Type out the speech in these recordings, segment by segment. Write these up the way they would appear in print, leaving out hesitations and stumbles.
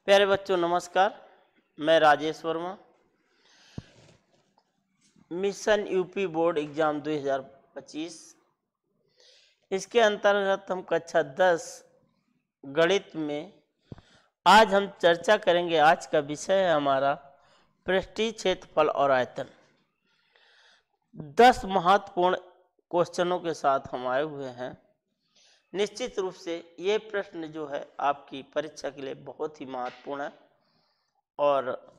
प्यारे बच्चों नमस्कार, मैं Rajesh Verma. Mission UP board exam 2025 इसके अंतर्गत हम कक्षा 10 गणित में आज हम चर्चा करेंगे। आज का विषय है हमारा पृष्ठीय क्षेत्रफल और आयतन। 10 महत्वपूर्ण क्वेश्चनों के साथ हम आए हुए हैं। निश्चित रूप से ये प्रश्न जो है आपकी परीक्षा के लिए बहुत ही महत्वपूर्ण है और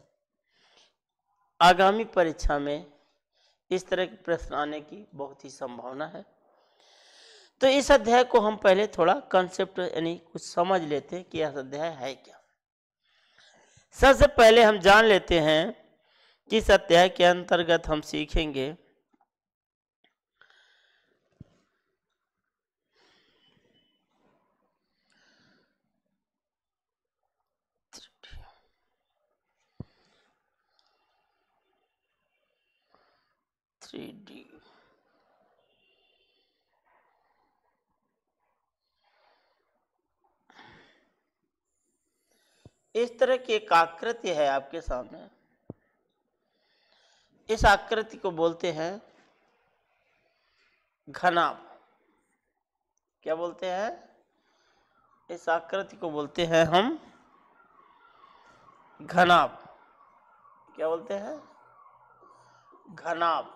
आगामी परीक्षा में इस तरह के प्रश्न आने की बहुत ही संभावना है। तो इस अध्याय को हम पहले थोड़ा कंसेप्ट यानी कुछ समझ लेते हैं कि यह अध्याय है क्या। सबसे पहले हम जान लेते हैं कि इस अध्याय के अंतर्गत हम सीखेंगे थ्री इस तरह की एक आकृति है आपके सामने। इस आकृति को बोलते हैं घनाभ। क्या बोलते हैं? इस आकृति को बोलते हैं हम घनाभ। क्या बोलते हैं? घनाभ।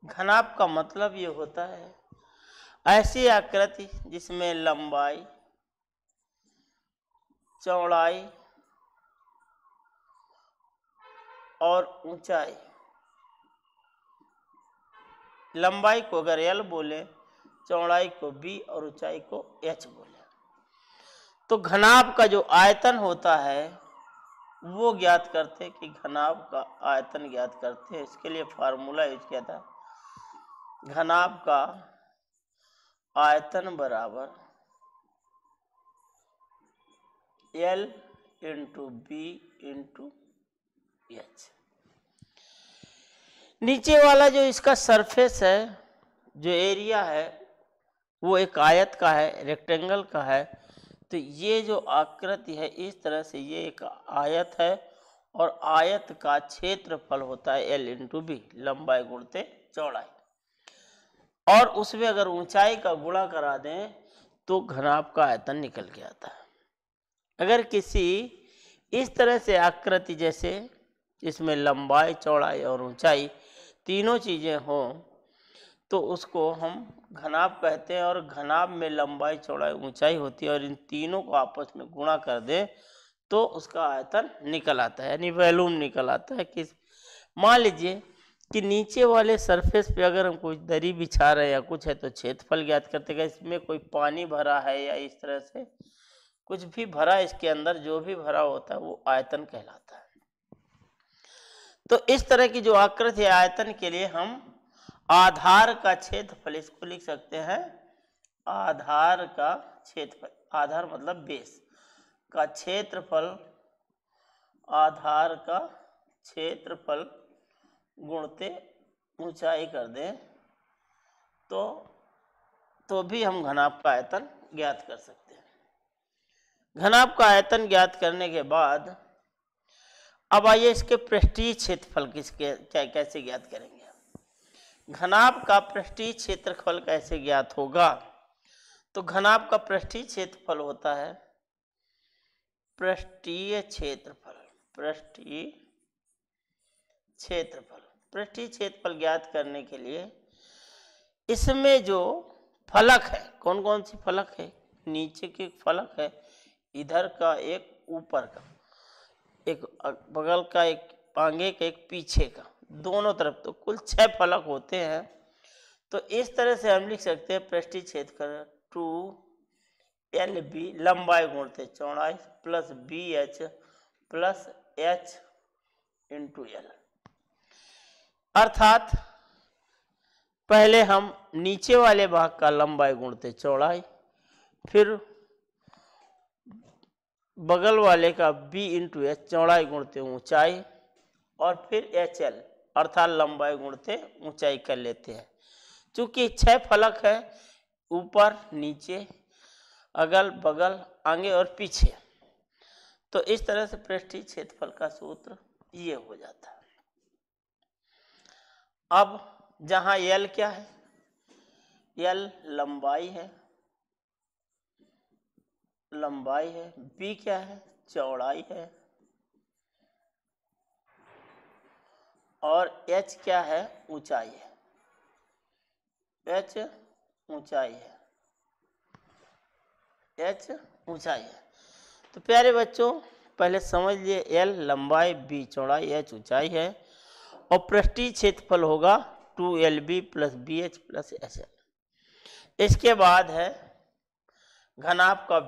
घनाभ का मतलब ये होता है ऐसी आकृति जिसमें लंबाई, चौड़ाई और ऊंचाई, लंबाई को अगर L बोले, चौड़ाई को B और ऊंचाई को H बोले, तो घनाभ का जो आयतन होता है वो ज्ञात करते हैं कि घनाभ का आयतन ज्ञात करते हैं। इसके लिए फार्मूला यूज किया था, घनाभ का आयतन बराबर L into B into H। नीचे वाला जो इसका सरफेस है, जो एरिया है, वो एक आयत का है, रेक्टेंगल का है। तो ये जो आकृति है इस तरह से ये एक आयत है और आयत का क्षेत्रफल होता है L इंटू B, लंबाई गुणते चौड़ाई। और उसमें अगर ऊंचाई का गुणा करा दें तो घनाभ का आयतन निकल के आता है। अगर किसी इस तरह से आकृति, जैसे इसमें लंबाई, चौड़ाई और ऊंचाई तीनों चीजें हों, तो उसको हम घनाभ कहते हैं। और घनाभ में लंबाई, चौड़ाई, ऊंचाई होती है और इन तीनों को आपस में गुणा कर दें तो उसका आयतन निकल आता है, यानी वॉल्यूम निकल आता है। कि मान लीजिए कि नीचे वाले सरफेस पे अगर हम कोई दरी बिछा रहे हैं या कुछ है तो क्षेत्रफल ज्ञात करते हैं। इसमें कोई पानी भरा है या इस तरह से कुछ भी भरा, इसके अंदर जो भी भरा होता है वो आयतन कहलाता है। तो इस तरह की जो आकृति है, आयतन के लिए हम आधार का क्षेत्रफल, इसको लिख सकते हैं आधार का क्षेत्रफल। आधार मतलब बेस का क्षेत्रफल, आधार का क्षेत्रफल गुणते ऊंचाई कर दें तो भी हम घनाभ का आयतन ज्ञात कर सकते हैं। घनाभ का आयतन ज्ञात करने के बाद अब आइए इसके पृष्ठीय क्षेत्रफल कैसे ज्ञात करेंगे। घनाभ का पृष्ठीय क्षेत्रफल कैसे ज्ञात होगा? तो घनाभ का पृष्ठीय क्षेत्रफल होता है पृष्ठीय क्षेत्रफल। पृष्ठीय क्षेत्रफल, पृष्ठीय क्षेत्रफल ज्ञात करने के लिए इसमें जो फलक है, कौन कौन सी फलक है? नीचे के फलक है, इधर का एक, ऊपर का एक, बगल का एक, आगे का एक, पीछे का, दोनों तरफ, तो कुल 6 फलक होते हैं। तो इस तरह से हम लिख सकते हैं पृष्ठीय क्षेत्रफल 2LB, लंबाई गुणते चौड़ाई, plus BH plus H into L। अर्थात पहले हम नीचे वाले भाग का लंबाई गुणते चौड़ाई, फिर बगल वाले का B इंटू H, चौड़ाई गुणते ऊंचाई, और फिर HL अर्थात लंबाई गुणते ऊंचाई कर लेते हैं। चूंकि 6 फलक है, ऊपर, नीचे, अगल बगल, आगे और पीछे, तो इस तरह से पृष्ठीय क्षेत्रफल का सूत्र ये हो जाता है। अब जहां L क्या है, L लंबाई है, B क्या है, चौड़ाई है, और H क्या है, ऊंचाई है। H ऊंचाई है। तो प्यारे बच्चों पहले समझ लिए, L लंबाई, B चौड़ाई, H ऊंचाई है, और पृष्ठीय क्षेत्रफल होगा 2LB plus BH plus SL। इसके बाद है घनाभ का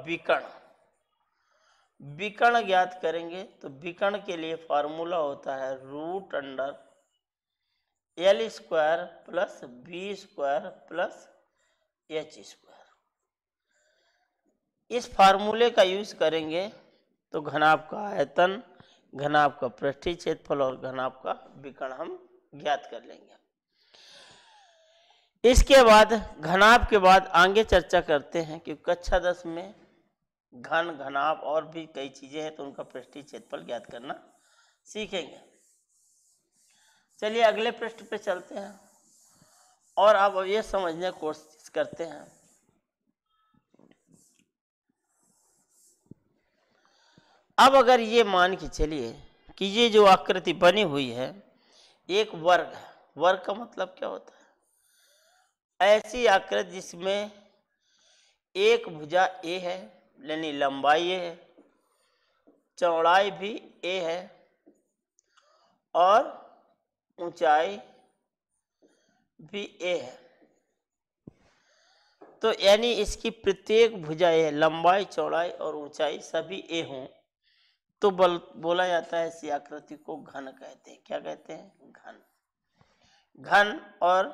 विकर्ण ज्ञात करेंगे। तो विकर्ण के लिए फॉर्मूला होता है √L² plus B² plus H²। इस फार्मूले का यूज करेंगे तो घनाभ का आयतन, घनाभ का पृष्ठीय क्षेत्रफल और घनाभ का विकर्ण हम ज्ञात कर लेंगे। इसके बाद घनाभ के बाद आगे चर्चा करते हैं कि कक्षा 10 में घनाभ और भी कई चीजें हैं, तो उनका पृष्ठीय क्षेत्रफल ज्ञात करना सीखेंगे। चलिए अगले पृष्ठ पे चलते हैं और अब ये समझने की कोशिश करते हैं। अब अगर ये मान के चलिए कि ये जो आकृति बनी हुई है एक वर्ग है। वर्ग का मतलब क्या होता है, ऐसी आकृति जिसमें एक भुजा A है, यानी लंबाई A है, चौड़ाई भी A है और ऊंचाई भी A है। तो यानी इसकी प्रत्येक भुजा A, लंबाई, चौड़ाई और ऊंचाई सभी A हों तो बोला जाता है इसी आकृति को घन कहते हैं। क्या कहते हैं, घन। और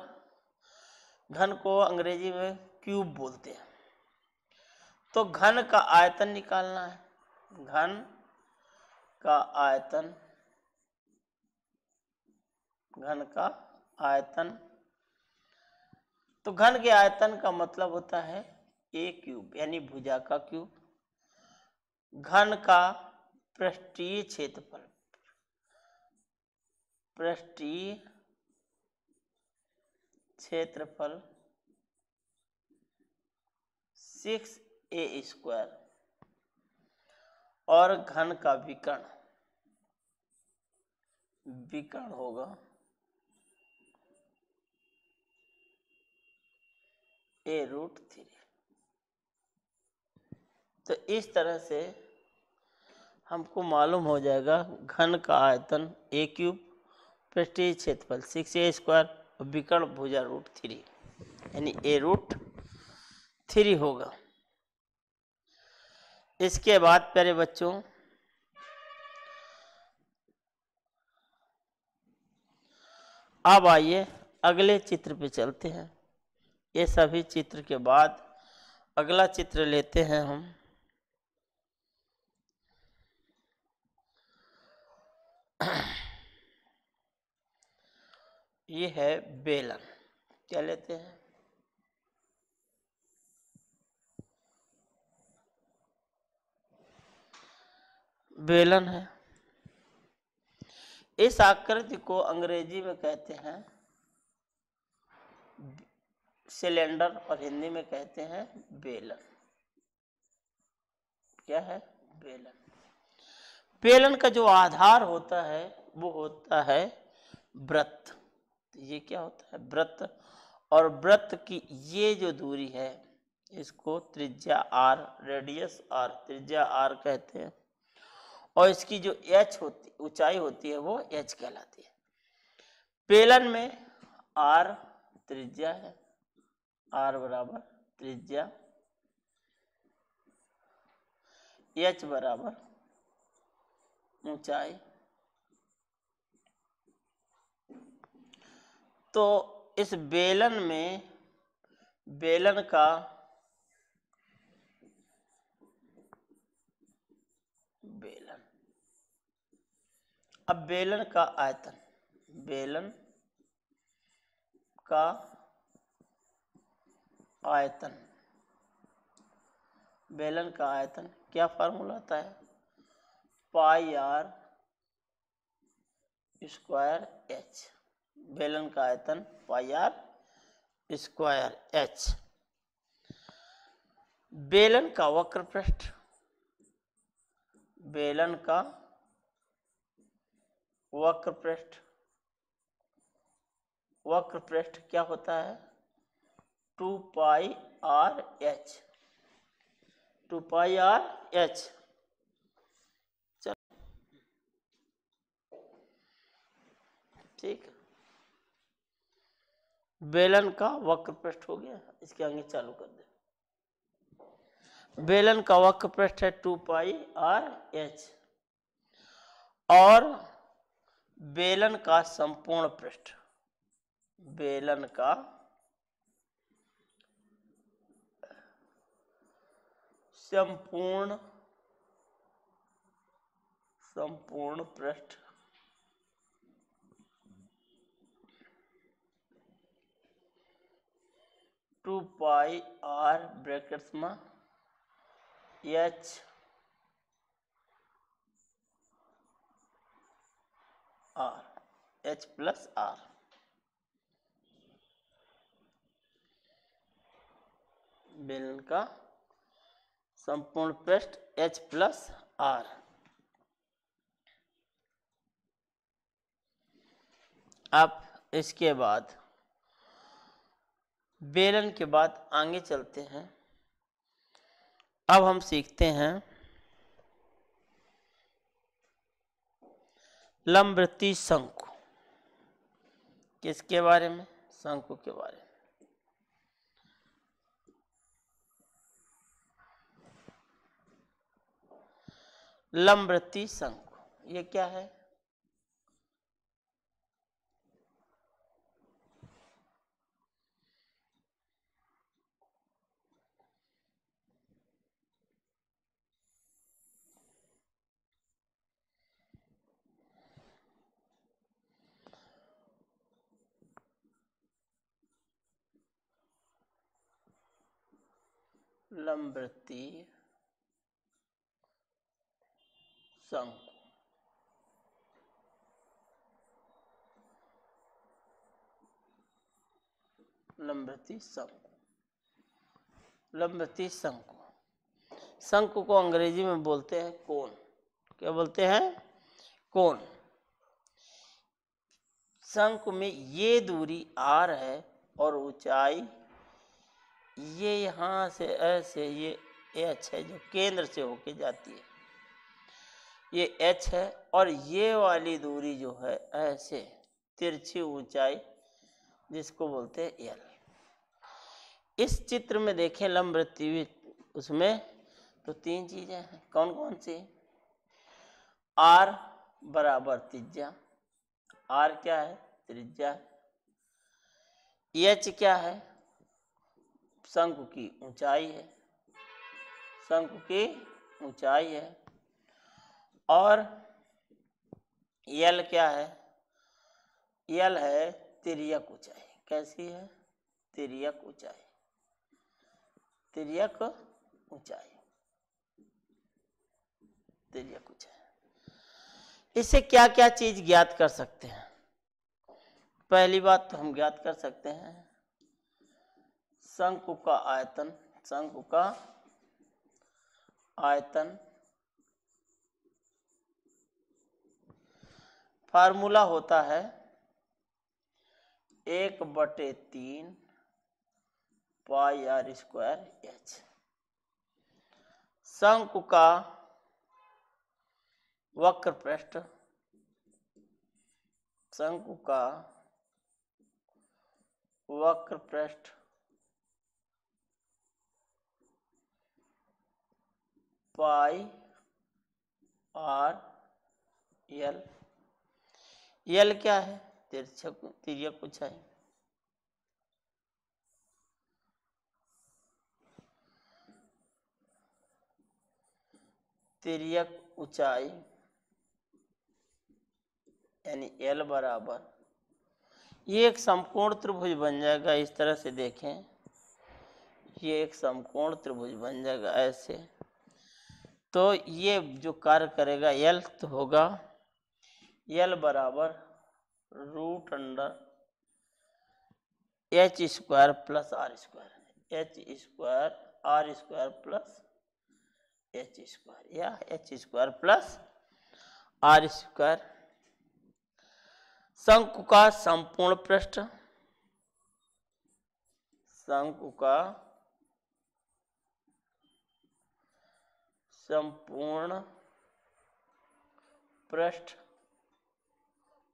घन को अंग्रेजी में क्यूब बोलते हैं। तो घन का आयतन निकालना है, घन का आयतन, तो घन के आयतन का मतलब होता है A³ यानी भुजा का क्यूब। घन का पृष्ठीय क्षेत्रफल, 6A² और घन का विकर्ण होगा A√3। तो इस तरह से हमको मालूम हो जाएगा घन का आयतन A³, पृष्ठीय क्षेत्रफल 6A² और विकर्ण भुजा √3 यानी A√3 होगा। इसके बाद प्यारे बच्चों अब आइए अगले चित्र पे चलते हैं। ये सभी चित्र के बाद अगला चित्र लेते हैं हम। ये है बेलन। क्या लेते हैं, बेलन है। इस आकृति को अंग्रेजी में कहते हैं सिलेंडर और हिंदी में कहते हैं बेलन। क्या है, बेलन। बेलन का जो आधार होता है वो होता है वृत्त। तो ये क्या होता है, वृत्त। और वृत्त की ये जो दूरी है इसको त्रिज्या R, रेडियस R, त्रिज्या R कहते हैं। और इसकी जो h होती, ऊंचाई होती है वो h कहलाती है। बेलन में R त्रिज्या है, R बराबर त्रिज्या, h बराबर ऊंचाई। तो इस बेलन में बेलन का अब बेलन का आयतन, बेलन का आयतन क्या फार्मूला आता है, पाई आर स्क्वायर एच। बेलन का आयतन पाई आर स्क्वायर एच। बेलन का वक्र पृष्ठ, बेलन का वक्र पृष्ठ, वक्र पृष्ठ क्या होता है? 2 pi R H, 2 pi R H. चलो ठीक, बेलन का वक्र पृष्ठ हो गया। इसके आगे चालू कर दे। बेलन का वक्र पृष्ठ है 2 पाई आर एच और बेलन का संपूर्ण पृष्ठ, बेलन का संपूर्ण पृष्ठ 2 पाई आर ब्रैकेट्स में H R, H plus R. बेलन का संपूर्ण पृष्ठ एच प्लस आर। अब इसके बाद बेलन के बाद आगे चलते हैं। अब हम सीखते हैं लंबवृत्तीय शंकु। किसके बारे में? शंकु के बारे में। लंबवृत्तीय शंकु ये क्या है? लंबवृत्तीय शंकु, लंबवृत्तीय शंकु, लंबवृत्तीय शंकु। शंकु को अंग्रेजी में बोलते हैं कोन। क्या बोलते हैं? कोन। शंकु में ये दूरी आर है और ऊंचाई ये यहाँ से ऐसे ये एच है जो केंद्र से होके जाती है, ये एच है। और ये वाली दूरी जो है ऐसे तिरछी ऊंचाई जिसको बोलते हैं एल। इस चित्र में देखें लंबवृत्तीय उसमें तो 3 चीजें हैं। कौन कौन सी? आर बराबर त्रिज्या, आर क्या है? त्रिज्या। एच क्या है? शंकु की ऊंचाई है, शंकु की ऊंचाई है। और यल क्या है? यल है तिर्यक ऊंचाई। कैसी है? तिर्यक ऊंचाई, तिर्यक ऊंचाई, तिर्यक ऊंचाई। इससे क्या क्या चीज ज्ञात कर सकते हैं? पहली बात तो हम ज्ञात कर सकते हैं शंकु का आयतन, शंकु का आयतन। फार्मूला होता है 1/3 पाई आर स्क्वायर एच। शंकु का वक्र पृष्ठ, शंकु का वक्र पृष्ठ पाई आर एल। एल क्या है? तिर्यक ऊंचाई। तिर्यक ऊंचाई यानी एल बराबर, ये एक समकोण त्रिभुज बन जाएगा। इस तरह से देखें, ये एक समकोण त्रिभुज बन जाएगा ऐसे। तो ये जो कार्य करेगा एल तो होगा एल बराबर root under H square plus R square, H square R square plus H square या H square plus R square. शंकु का संपूर्ण पृष्ठ, शंकु का संपूर्ण पृष्ठ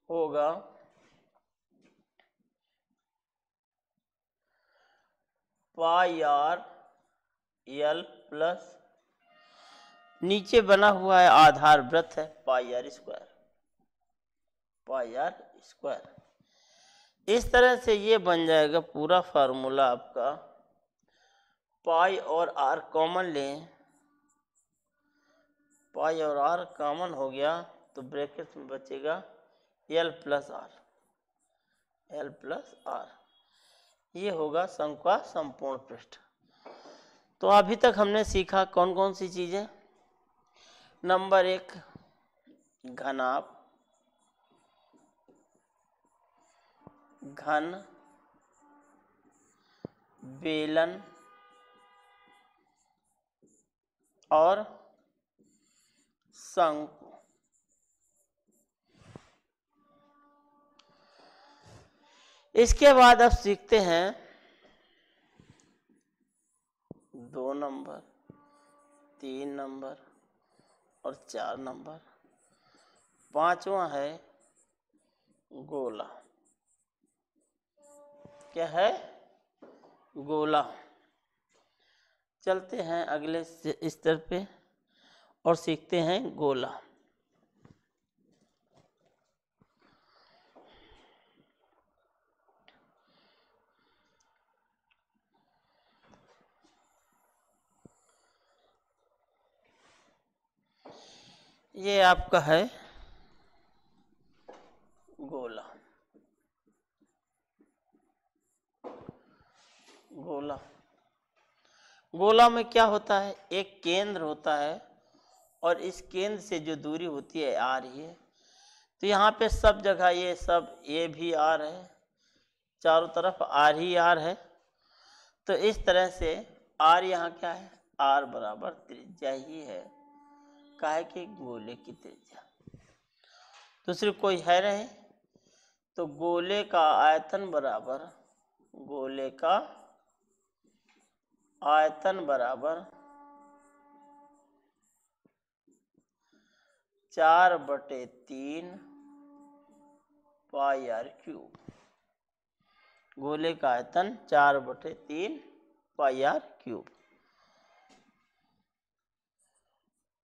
होगा पाई आर एल प्लस नीचे बना हुआ है आधार वृत्त है pi R square, pi R square. इस तरह से ये बन जाएगा पूरा फार्मूला आपका। पाई और आर कॉमन लें, पाई और आर कॉमन हो गया तो ब्रैकेट में बचेगा L plus R, L plus R. ये होगा शंकु का संपूर्ण पृष्ठ। तो अभी तक हमने सीखा कौन कौन सी चीजें। नंबर 1 घनाभ, घन, बेलन और शंकु। इसके बाद अब सीखते हैं 2 नंबर, 3 नंबर और 4 नंबर। 5वां है गोला। क्या है? गोला। चलते हैं अगले स्तर पे और सीखते हैं गोला। ये आपका है गोला। गोला, गोला में क्या होता है? एक केंद्र होता है और इस केंद्र से जो दूरी होती है आ रही है, तो यहाँ पे सब जगह ये सब ये भी आर है, चारों तरफ आर ही आर है। तो इस तरह से आर यहाँ क्या है? आर बराबर त्रिज्या ही है, काहे कि गोले की त्रिज्या। दूसरी कोई है नहीं, तो गोले का आयतन बराबर, गोले का आयतन बराबर 4/3 पाई आर क्यूब। गोले का आयतन 4/3 पाई आर क्यूब।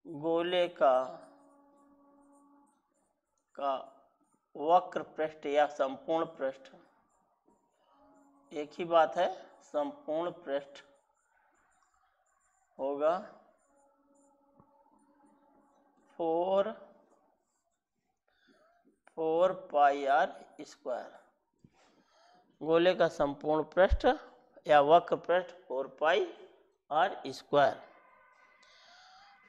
गोले का वक्र पृष्ठ या संपूर्ण पृष्ठ, एक ही बात है, संपूर्ण पृष्ठ होगा 4 पाई आर स्क्वायर। गोले का संपूर्ण पृष्ठ या वक्र पृष्ठ 4 पाई आर स्क्वायर।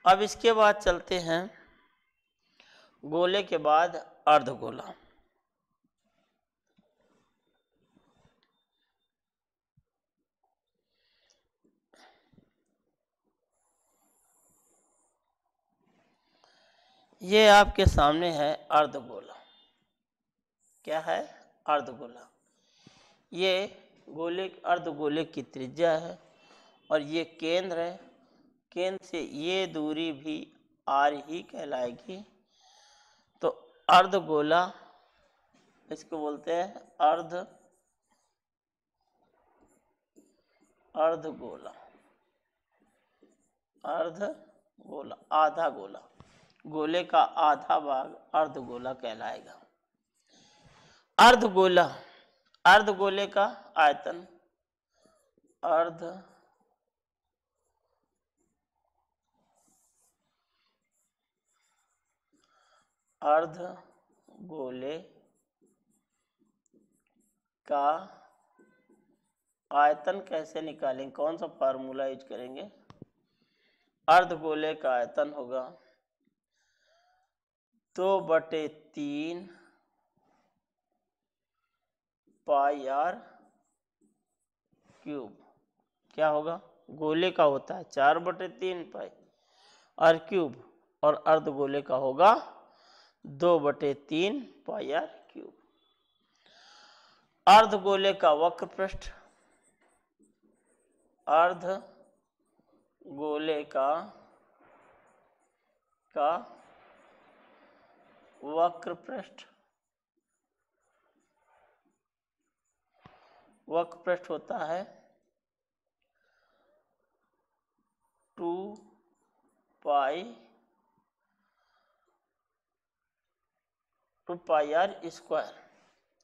अब इसके बाद चलते हैं गोले के बाद अर्धगोला। ये आपके सामने है अर्धगोला। क्या है? अर्धगोला। ये गोले अर्धगोले की त्रिज्या है और ये केंद्र है, केंद्र से ये दूरी भी आर ही कहलाएगी। तो अर्धगोला इसको बोलते हैं अर्धगोला, अर्धगोला, आधा गोला। गोले का आधा भाग अर्धगोला कहलाएगा। अर्धगोला, अर्धगोले का आयतन, अर्धगोले का आयतन कैसे निकालेंगे? कौन सा फार्मूला यूज करेंगे? अर्धगोले का आयतन होगा 2/3 पाई आर क्यूब। क्या होगा? गोले का होता है 4/3 पाई आर क्यूब और अर्धगोले का होगा 2/3 पाई आर क्यूब। अर्धगोले का वक्र पृष्ठ, अर्धगोले का वक्र पृष्ठ, वक्र पृष्ठ होता है 2 pi R square,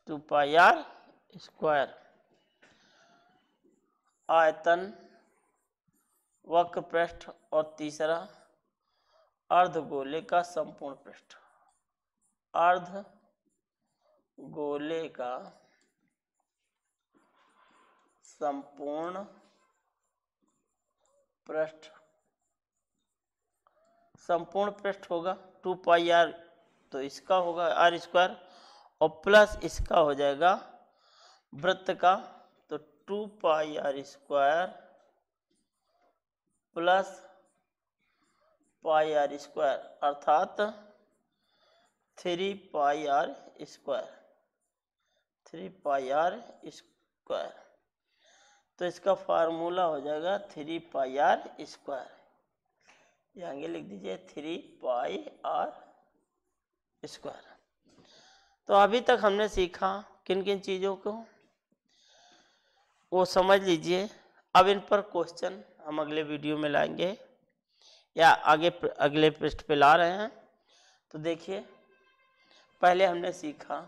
2 pi R square. आयतन, वक्र पृष्ठ और तीसरा अर्धगोले का संपूर्ण पृष्ठ, अर्धगोले का संपूर्ण पृष्ठ, संपूर्ण पृष्ठ होगा 2 पाई आर, तो इसका होगा आर स्क्वायर और प्लस इसका हो जाएगा वृत्त का, तो 2 pi R square plus pi R square अर्थात 3 pi R square, 3 pi R square. तो इसका फार्मूला हो जाएगा 3 पाई आर स्क्वायर, आगे लिख दीजिए 3 पाई आर स्क्वायर। तो अभी तक हमने सीखा किन किन चीज़ों को, वो समझ लीजिए। अब इन पर क्वेश्चन हम अगले वीडियो में लाएंगे या अगले पृष्ठ पे ला रहे हैं। तो देखिए, पहले हमने सीखा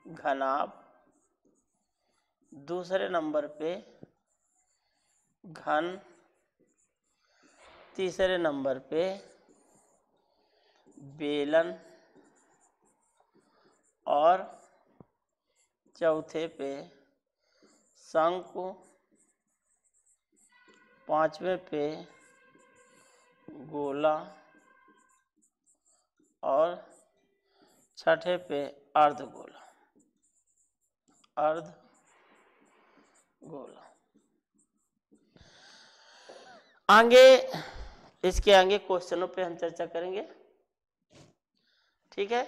घनाभ, दूसरे नंबर पे घन, तीसरे नंबर पे बेलन और चौथे पे शंकु, पांचवें पे गोला और छठे पे अर्धगोला, अर्धगोला। आगे इसके आगे क्वेश्चनों पे हम चर्चा करेंगे, ठीक है।